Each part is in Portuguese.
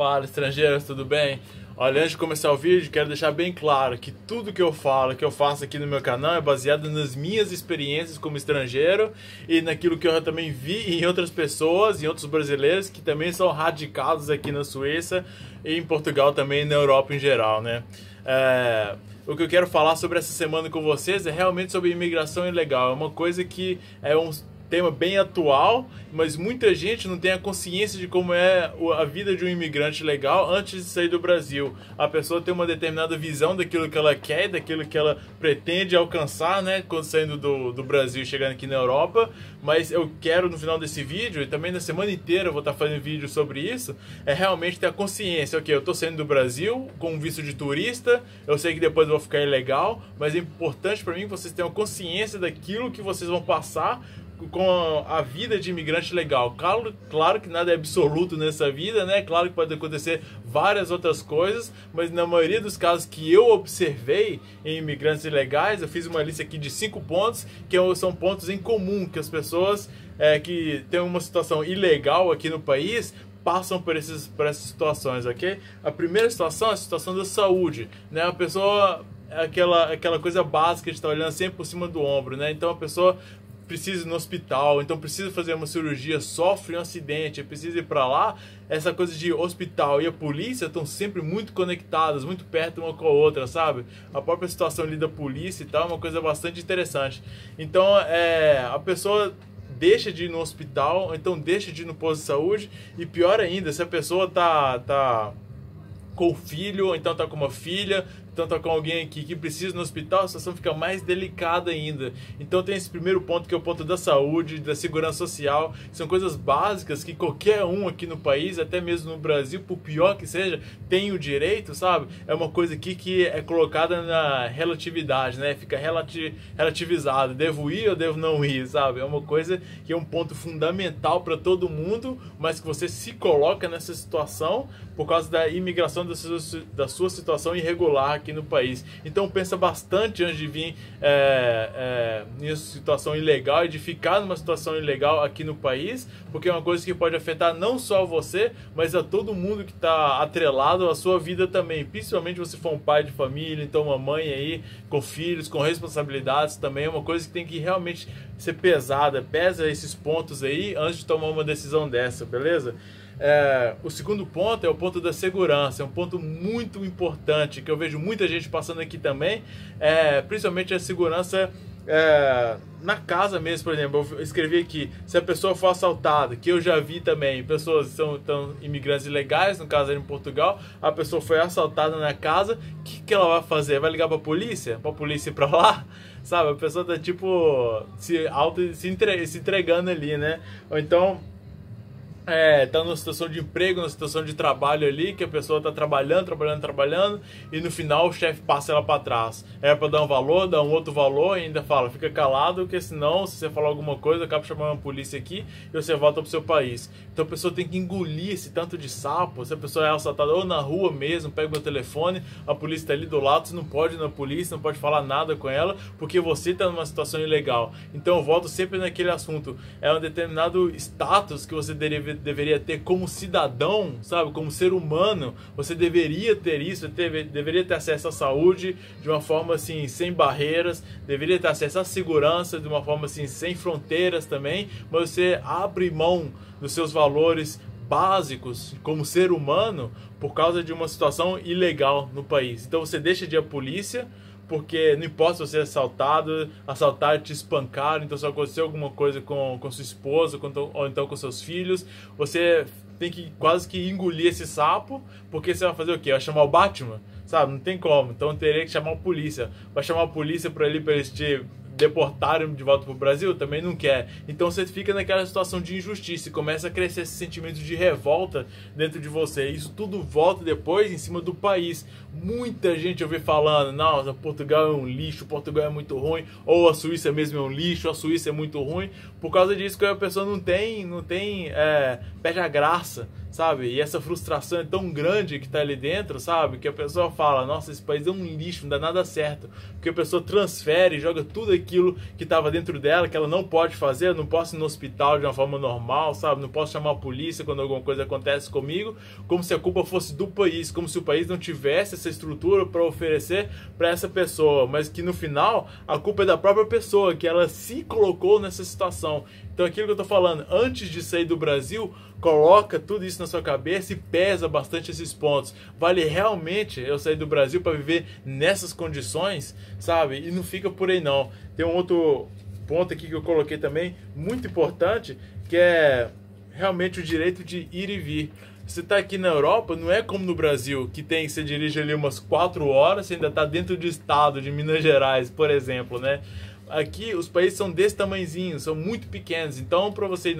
Fala, estrangeiros, tudo bem? Olha, antes de começar o vídeo, quero deixar bem claro que tudo que eu falo, que eu faço aqui no meu canal é baseado nas minhas experiências como estrangeiro e naquilo que eu também vi em outras pessoas, em outros brasileiros que também são radicados aqui na Suíça e em Portugal também e na Europa em geral, né? O que eu quero falar sobre essa semana com vocês é realmente sobre imigração ilegal. É uma coisa que é um tema bem atual, mas muita gente não tem a consciência de como é a vida de um imigrante legal antes de sair do Brasil. A pessoa tem uma determinada visão daquilo que ela quer, daquilo que ela pretende alcançar, né, quando saindo do Brasil e chegando aqui na Europa. Mas eu quero, no final desse vídeo, e também na semana inteira eu vou estar fazendo vídeo sobre isso, é realmente ter a consciência, ok, eu estou saindo do Brasil com visto de turista, eu sei que depois eu vou ficar ilegal, mas é importante para mim que vocês tenham consciência daquilo que vocês vão passar com a vida de imigrante legal. Claro que nada é absoluto nessa vida, né? Claro que pode acontecer várias outras coisas, mas na maioria dos casos que eu observei em imigrantes ilegais, eu fiz uma lista aqui de 5 pontos, que são pontos em comum, que as pessoas que têm uma situação ilegal aqui no país passam por essas situações, ok? A primeira situação é a situação da saúde, né? A pessoa, aquela coisa básica de estar olhando sempre por cima do ombro, né? Então a pessoa precisa ir no hospital, então precisa fazer uma cirurgia, sofre um acidente, precisa ir para lá. Essa coisa de hospital e a polícia estão sempre muito conectadas, muito perto uma com a outra, sabe? A própria situação ali da polícia e tal é uma coisa bastante interessante. Então a pessoa deixa de ir no hospital, então deixa de ir no posto de saúde, e pior ainda, se a pessoa tá com o filho, ou então tá com uma filha, então tá com alguém aqui que precisa ir no hospital, a situação fica mais delicada ainda. Então tem esse primeiro ponto, que é o ponto da saúde, da segurança social, que são coisas básicas que qualquer um aqui no país, até mesmo no Brasil, por pior que seja, tem o direito, sabe? É uma coisa aqui que é colocada na relatividade, né? Fica relativizado, devo ir ou devo não ir, sabe? É uma coisa que é um ponto fundamental para todo mundo, mas que você se coloca nessa situação por causa da imigração, da sua situação irregular aqui no país. Então pensa bastante antes de vir em situação ilegal e de ficar numa situação ilegal aqui no país, porque é uma coisa que pode afetar não só você, mas a todo mundo que está atrelado à sua vida também, principalmente se você for um pai de família, então uma mãe aí com filhos, com responsabilidades também, é uma coisa que tem que realmente ser pesada. Pesa esses pontos aí antes de tomar uma decisão dessa, beleza? O segundo ponto é o ponto da segurança, é um ponto muito importante que eu vejo muita gente passando aqui também, principalmente a segurança na casa mesmo. Por exemplo, eu escrevi aqui, se a pessoa for assaltada, que eu já vi também, pessoas são imigrantes ilegais, no caso aí em Portugal, a pessoa foi assaltada na casa, o que ela vai fazer? Vai ligar pra polícia? Pra polícia ir pra lá? Sabe, a pessoa tá tipo se entregando ali, né? Ou então tá numa situação de emprego, numa situação de trabalho ali, que a pessoa tá trabalhando, e no final o chefe passa ela para trás. Era para dar um valor, dá um outro valor, e ainda fala, fica calado, porque senão, se você falar alguma coisa, acaba chamando a polícia aqui e você volta pro seu país. Então a pessoa tem que engolir esse tanto de sapo. Se a pessoa é assaltada ou na rua mesmo, pega o meu telefone, a polícia tá ali do lado, você não pode ir na polícia, não pode falar nada com ela, porque você tá numa situação ilegal. Então eu volto sempre naquele assunto, é um determinado status que você deveria ter como cidadão, sabe, como ser humano. Você deveria ter isso, deveria ter acesso à saúde de uma forma assim, sem barreiras, deveria ter acesso à segurança de uma forma assim, sem fronteiras também, mas você abre mão dos seus valores básicos como ser humano por causa de uma situação ilegal no país. Então você deixa de ir à polícia, porque não importa se você é assaltar, te espancar, então se acontecer alguma coisa com sua esposa, ou então com seus filhos, você tem que quase que engolir esse sapo, porque você vai fazer o quê? Vai chamar o Batman? Sabe? Não tem como. Então teria que chamar a polícia. Vai chamar a polícia para eles te deportarem de volta pro Brasil? Também não quer. Então você fica naquela situação de injustiça e começa a crescer esse sentimento de revolta dentro de você. Isso tudo volta depois em cima do país. Muita gente ouve falando, não, Portugal é um lixo, Portugal é muito ruim, ou a Suíça mesmo é um lixo, a Suíça é muito ruim. Por causa disso que a pessoa não tem perde a graça sabe? E essa frustração é tão grande que tá ali dentro, sabe? Que a pessoa fala, nossa, esse país é um lixo, não dá nada certo. Porque a pessoa transfere, joga tudo aquilo que estava dentro dela, que ela não pode fazer. Eu não posso ir no hospital de uma forma normal, sabe? Não posso chamar a polícia quando alguma coisa acontece comigo, como se a culpa fosse do país, como se o país não tivesse essa estrutura para oferecer para essa pessoa, mas que no final a culpa é da própria pessoa, que ela se colocou nessa situação. Então aquilo que eu tô falando, antes de sair do Brasil, coloca tudo isso na sua cabeça e pesa bastante esses pontos. Vale realmente eu sair do Brasil para viver nessas condições, sabe? E não fica por aí não. Tem um outro ponto aqui que eu coloquei também, muito importante, que é realmente o direito de ir e vir. Você está aqui na Europa, não é como no Brasil, que você dirige ali umas 4 horas, você ainda está dentro do estado de Minas Gerais, por exemplo, né? Aqui os países são desse tamanhozinho, são muito pequenos. Então, para você ir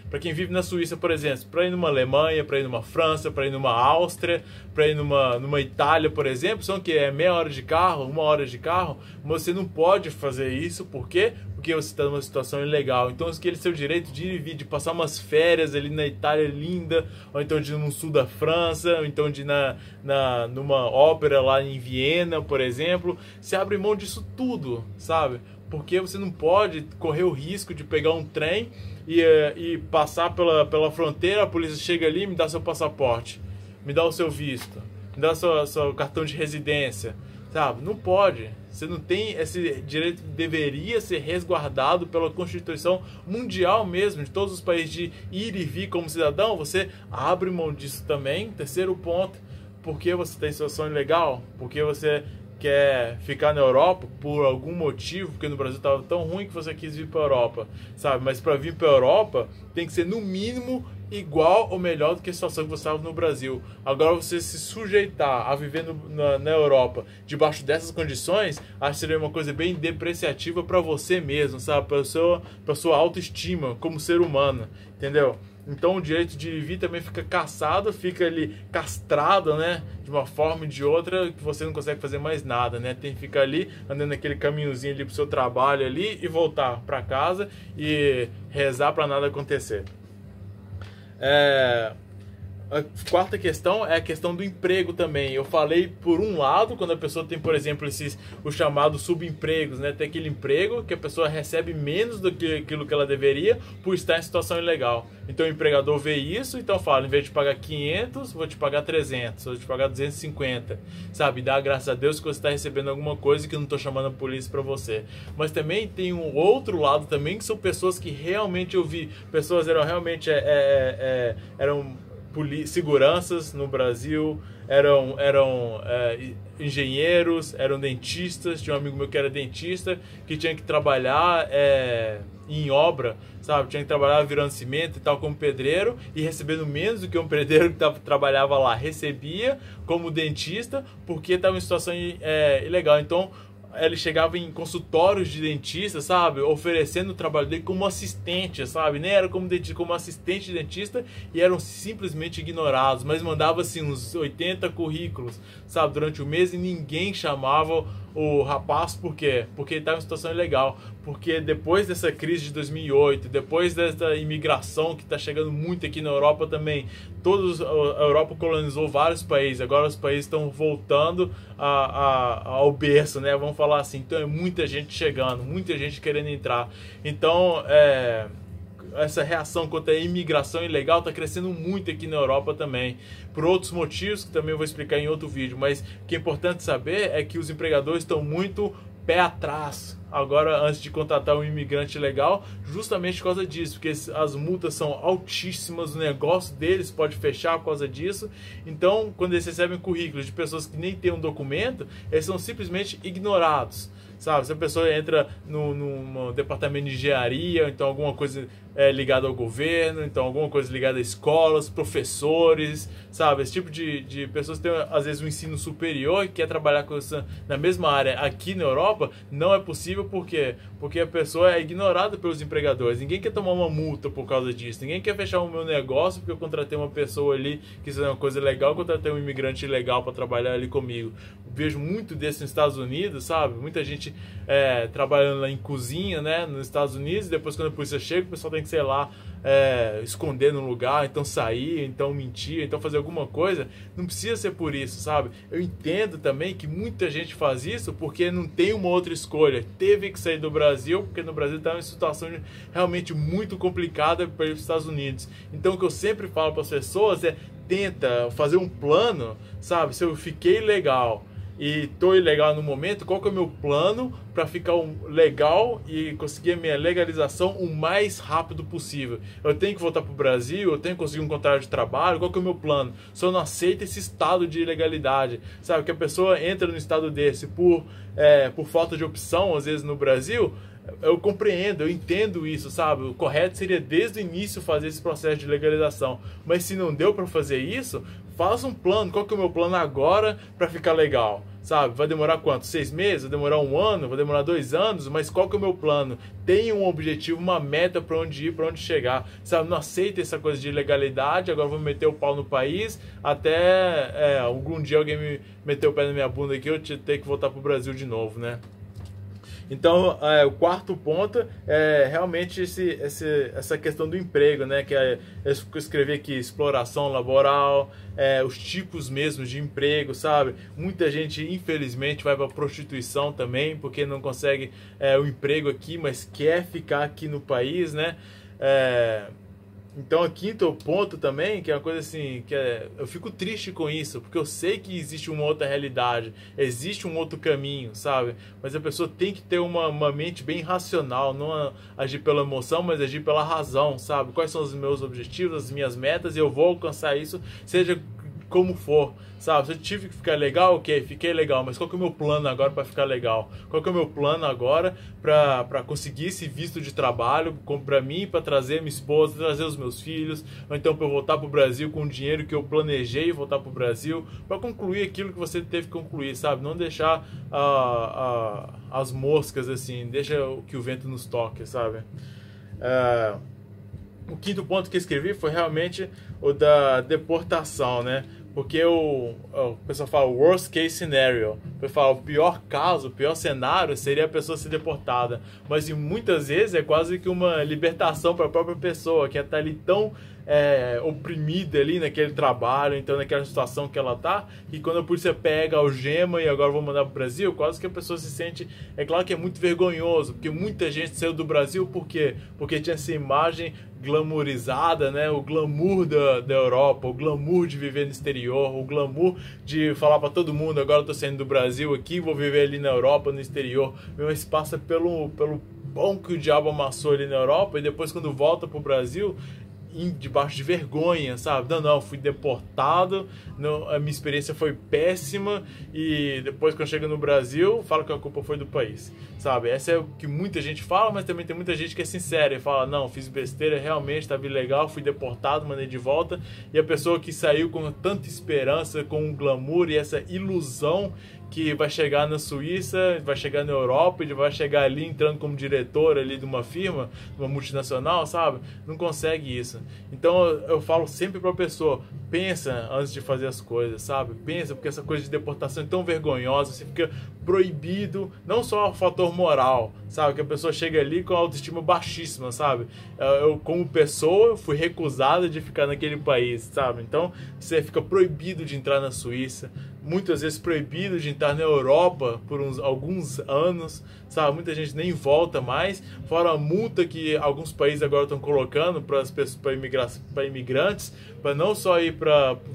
para quem vive na Suíça, por exemplo, para ir numa Alemanha, para ir numa França, para ir numa Áustria, para ir numa Itália, por exemplo, são que é meia hora de carro, 1 hora de carro. Mas você não pode fazer isso, por quê? Porque você está numa situação ilegal. Então, aquele seu direito de ir e vir, de passar umas férias ali na Itália linda, ou então de ir no sul da França, ou então de ir numa ópera lá em Viena, por exemplo, você abre mão disso tudo, sabe? Porque você não pode correr o risco de pegar um trem e passar pela fronteira, a polícia chega ali e me dá seu passaporte, me dá o seu visto, me dá seu cartão de residência, sabe? Não pode. Você não tem esse direito que deveria ser resguardado pela Constituição Mundial mesmo, de todos os países, de ir e vir como cidadão. Você abre mão disso também. Terceiro ponto, porque você está em situação ilegal, porque você quer ficar na Europa por algum motivo, porque no Brasil estava tão ruim que você quis vir para a Europa, sabe? Mas para vir para a Europa tem que ser no mínimo igual ou melhor do que a situação que você estava no Brasil. Agora, você se sujeitar a viver na Europa debaixo dessas condições, acho que seria uma coisa bem depreciativa para você mesmo, sabe? Para sua autoestima como ser humano, entendeu? Então o direito de vir também fica caçado, fica ali castrado, né? De uma forma e de outra, que você não consegue fazer mais nada, né? Tem que ficar ali, andando naquele caminhozinho ali pro seu trabalho ali e voltar para casa e rezar para nada acontecer. A quarta questão é a questão do emprego também. Eu falei por um lado, quando a pessoa tem, por exemplo, os chamados subempregos, né? Tem aquele emprego que a pessoa recebe menos do que aquilo que ela deveria por estar em situação ilegal. Então o empregador vê isso, então fala, em vez de pagar 500, vou te pagar 300, vou te pagar 250, sabe? Dá graças a Deus que você está recebendo alguma coisa, que eu não estou chamando a polícia para você. Mas também tem um outro lado também, que são pessoas que realmente eu vi, pessoas eram realmente eram seguranças no Brasil, eram engenheiros, eram dentistas. Tinha um amigo meu que era dentista, que tinha que trabalhar em obra, sabe? Tinha que trabalhar virando cimento e tal, como pedreiro, e recebendo menos do que um pedreiro que trabalhava lá recebia como dentista, porque estava em situação ilegal. Então ele chegava em consultórios de dentista, sabe, oferecendo o trabalho dele como assistente, sabe, nem era como dentista, como assistente de dentista, e eram simplesmente ignorados, mas mandava assim uns 80 currículos, sabe, durante o mês, e ninguém chamava o rapaz. Por quê? Porque ele estava em situação ilegal, porque depois dessa crise de 2008, depois dessa imigração que está chegando muito aqui na Europa também, a Europa colonizou vários países, agora os países estão voltando ao berço, né? Vamos falar assim. Então é muita gente chegando, muita gente querendo entrar. Então essa reação contra a imigração ilegal está crescendo muito aqui na Europa também, por outros motivos que também eu vou explicar em outro vídeo. Mas o que é importante saber é que os empregadores estão muito pé atrás agora antes de contratar um imigrante legal, justamente por causa disso, porque as multas são altíssimas, o negócio deles pode fechar por causa disso. Então, quando eles recebem currículos de pessoas que nem têm um documento, eles são simplesmente ignorados, sabe? Se a pessoa entra num departamento de engenharia, então alguma coisa ligada ao governo, então alguma coisa ligada a escolas, professores, sabe? Esse tipo de pessoas que têm, às vezes, um ensino superior e quer trabalhar com isso na mesma área aqui na Europa, não é possível. Por quê? Porque a pessoa é ignorada pelos empregadores. Ninguém quer tomar uma multa por causa disso. Ninguém quer fechar o meu negócio porque eu contratei uma pessoa ali que isso é uma coisa legal, eu contratei um imigrante ilegal para trabalhar ali comigo. vejo muito desse nos Estados Unidos, sabe? Muita gente trabalhando lá em cozinha, né, nos Estados Unidos, e depois quando a polícia chega, o pessoal tem que, sei lá, esconder no lugar, então sair, então mentir, então fazer alguma coisa. Não precisa ser por isso, sabe? Eu entendo também que muita gente faz isso porque não tem uma outra escolha, teve que sair do Brasil, porque no Brasil está uma situação realmente muito complicada para ir para os Estados Unidos. Então o que eu sempre falo para as pessoas é: tenta fazer um plano, sabe? Se eu fiquei legal e tô ilegal no momento, qual que é o meu plano para ficar legal e conseguir a minha legalização o mais rápido possível? Eu tenho que voltar pro Brasil, eu tenho que conseguir um contrato de trabalho, qual que é o meu plano? Se eu não aceito esse estado de ilegalidade, sabe? Que a pessoa entra no estado desse por falta de opção, às vezes no Brasil. Eu compreendo, eu entendo isso, sabe? O correto seria desde o início fazer esse processo de legalização. Mas se não deu para fazer isso, faça um plano. Qual que é o meu plano agora para ficar legal? Sabe? Vai demorar quanto? 6 meses? Vai demorar 1 ano? Vai demorar 2 anos? Mas qual que é o meu plano? Tenha um objetivo, uma meta para onde ir, para onde chegar. Sabe? Não aceita essa coisa de ilegalidade, agora vou meter o pau no país, até algum dia alguém me meter o pé na minha bunda aqui, eu ter que voltar pro Brasil de novo, né? Então, o quarto ponto é realmente essa questão do emprego, né? Que eu escrevi aqui: exploração laboral, os tipos mesmo de emprego, sabe? Muita gente, infelizmente, vai para a prostituição também, porque não consegue o emprego aqui, mas quer ficar aqui no país, né? Então, o quinto ponto também, que é uma coisa assim, eu fico triste com isso, porque eu sei que existe uma outra realidade, existe um outro caminho, sabe? Mas a pessoa tem que ter uma mente bem racional, não agir pela emoção, mas agir pela razão, sabe? Quais são os meus objetivos, as minhas metas, e eu vou alcançar isso, seja como for, sabe? Se eu tive que ficar legal, ok, fiquei legal, mas qual que é o meu plano agora para ficar legal? Qual que é o meu plano agora para conseguir esse visto de trabalho para mim, para trazer minha esposa, trazer os meus filhos, ou então para eu voltar para o Brasil com o dinheiro que eu planejei voltar para o Brasil, para concluir aquilo que você teve que concluir, sabe? Não deixar as moscas assim, deixa que o vento nos toque, sabe? O quinto ponto que eu escrevi foi realmente o da deportação, né? Porque o pessoal fala worst case scenario. Eu falo, o pior caso, o pior cenário seria a pessoa ser deportada. Mas muitas vezes é quase que uma libertação para a própria pessoa, que está ali tão oprimida ali naquele trabalho, então naquela situação que ela tá, e quando a polícia pega, algema e agora vou mandar pro Brasil, quase que a pessoa se sente, é claro que é muito vergonhoso, porque muita gente saiu do Brasil, por quê? Porque tinha essa imagem glamourizada, né? O glamour da Europa, o glamour de viver no exterior, o glamour de falar para todo mundo, agora eu tô saindo do Brasil aqui, vou viver ali na Europa, no exterior, mas passa pelo pão que o diabo amassou ali na Europa, e depois quando volta pro Brasil, debaixo de vergonha, sabe? Não, fui deportado, a minha experiência foi péssima, e depois quando chega no Brasil, fala que a culpa foi do país, sabe? Essa é o que muita gente fala, mas também tem muita gente que é sincera e fala, não, fiz besteira, realmente estava ilegal, fui deportado, mandei de volta, e a pessoa que saiu com tanta esperança, com um glamour e essa ilusão que vai chegar na Suíça, vai chegar na Europa e vai chegar ali entrando como diretor ali de uma firma, de uma multinacional, sabe? Não consegue isso. Então eu falo sempre para a pessoa, pensa antes de fazer as coisas, sabe? Pensa, porque essa coisa de deportação é tão vergonhosa, você fica proibido, não só o fator moral, sabe? Que a pessoa chega ali com a autoestima baixíssima, sabe? Eu como pessoa, fui recusado de ficar naquele país, sabe? Então você fica proibido de entrar na Suíça, muitas vezes proibido de entrar na Europa por alguns anos, sabe? Muita gente nem volta mais, fora a multa que alguns países agora estão colocando para imigrantes, para não só ir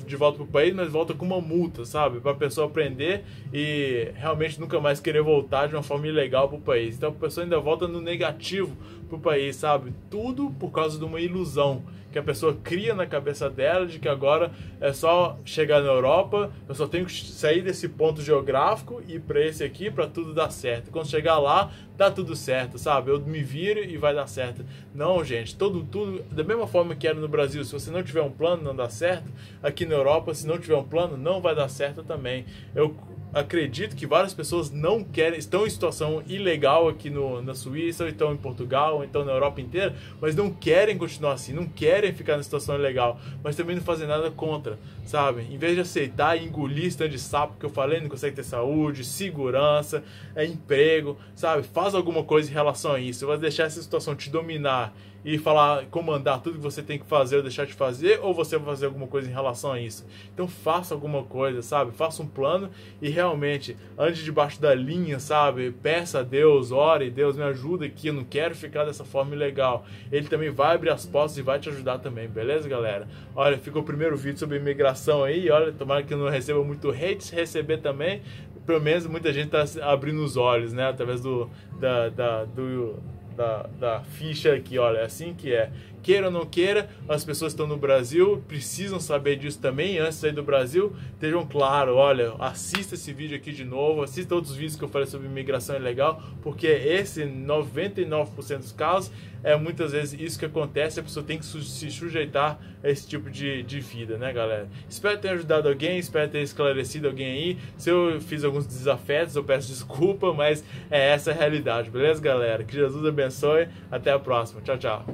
de volta para o país, mas volta com uma multa, sabe? Para a pessoa aprender e realmente nunca mais querer voltar de uma forma ilegal para o país. Então a pessoa ainda volta no negativo para o país, sabe? Tudo por causa de uma ilusão que a pessoa cria na cabeça dela de que agora é só chegar na Europa, eu só tenho que sair desse ponto geográfico e ir para esse aqui para tudo dar certo. E quando chegar lá, dá tudo certo, sabe? Eu me viro e vai dar certo. Não, gente, tudo da mesma forma que era no Brasil, se você não tiver um plano, não dá certo. Aqui na Europa, se não tiver um plano, não vai dar certo também. Eu acredito que várias pessoas não querem, estão em situação ilegal aqui na Suíça, ou estão em Portugal, ou então na Europa inteira, mas não querem continuar assim, não querem ficar na situação ilegal, mas também não fazem nada contra, sabe? Em vez de aceitar e engolir esse tanto de sapo que eu falei, não consegue ter saúde, segurança, emprego, sabe? Faz alguma coisa em relação a isso. Você vai deixar essa situação te dominar e falar, comandar tudo que você tem que fazer ou deixar de fazer, ou você vai fazer alguma coisa em relação a isso? Então faça alguma coisa, sabe? Faça um plano e realmente ande debaixo da linha, sabe? Peça a Deus, ore, Deus me ajuda aqui, eu não quero ficar dessa forma ilegal. Ele também vai abrir as portas e vai te ajudar também, beleza, galera? Olha, ficou o primeiro vídeo sobre imigração aí, olha, tomara que eu não receba muito hate, se receber também, pelo menos muita gente tá abrindo os olhos, né? Através da ficha aqui, olha, é assim que é. Queira ou não queira, as pessoas que estão no Brasil precisam saber disso também. Antes de sair do Brasil, estejam claro, olha, assista esse vídeo aqui de novo, assista outros vídeos que eu falei sobre imigração ilegal, porque esse 99% dos casos é muitas vezes isso que acontece, a pessoa tem que se sujeitar a esse tipo de vida, né, galera? Espero ter ajudado alguém, espero ter esclarecido alguém aí. Se eu fiz alguns desafetos, eu peço desculpa, mas é essa a realidade, beleza, galera? Que Jesus abençoe, até a próxima, tchau, tchau.